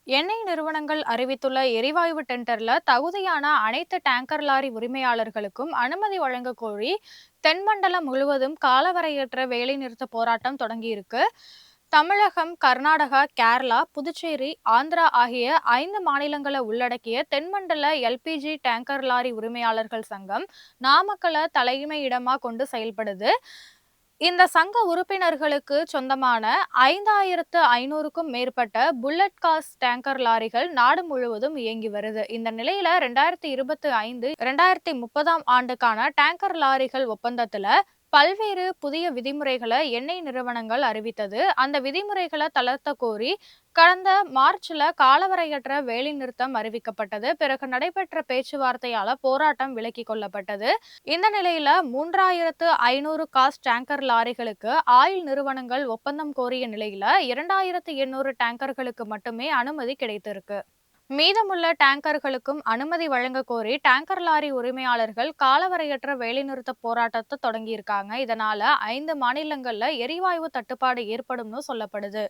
எண்ணெய் நிறுவனங்கள் அறிவித்துள்ள எரிவாயு டெண்டர்ல தகுதியான அனைத்து டேங்கர் லாரி உரிமையாளர்களுக்கும் அனுமதி வழங்க கோரி தென்மண்டலம் முழுவதும் காலவரையற்ற வேலைநிறுத்த போராட்டம் தொடங்கியிருக்கு. தமிழகம், கர்நாடகா, கேரளா, புதுச்சேரி, ஆந்திரா ஆகிய 5 மாநிலங்களை உள்ளடக்கிய தென்மண்டல எல்பிஜி டேங்கர் லாரி உரிமையாளர்கள் சங்கம் நாமக்கலை தலைமையிடமா கொண்டு செயல்படுது. இந்த சங்க உறுப்பினர்களுக்கு சொந்தமான 5,500க்கும் மேற்பட்ட புல்லட் காஸ் டேங்கர் லாரிகள் நாடு முழுவதும் இயங்கி வருது. இந்த நிலையில 2025, 2030ஆம் ஆண்டுக்கான டேங்கர் லாரிகள் ஒப்பந்தத்துல பல்வேறு புதிய விதிமுறைகளை எண்ணெய் நிறுவனங்கள் அறிவித்தது. அந்த விதிமுறைகளை தளர்த்த கோரி கடந்த மார்ச்ல காலவரையற்ற வேலைநிறுத்தம் அறிவிக்கப்பட்டது. பிறகு நடைபெற்ற பேச்சுவார்த்தையால போராட்டம் விலக்கிக் கொள்ளப்பட்டது. இந்த நிலையில 3,500 காஸ் டேங்கர் லாரிகளுக்கு ஆயில் நிறுவனங்கள் ஒப்பந்தம் கோரிய நிலையில 2,800 டேங்கர்களுக்கு மட்டுமே அனுமதி கிடைத்திருக்கு. மீதமுள்ள டேங்கர்களுக்கும் அனுமதி வழங்க கோரி டேங்கர் லாரி உரிமையாளர்கள் காலவரையற்ற வேலைநிறுத்த போராட்டத்தை தொடங்கியிருக்காங்க. இதனால 5 மாநிலங்கள்ல எரிவாயு தட்டுப்பாடு ஏற்படும்னு சொல்லப்படுது.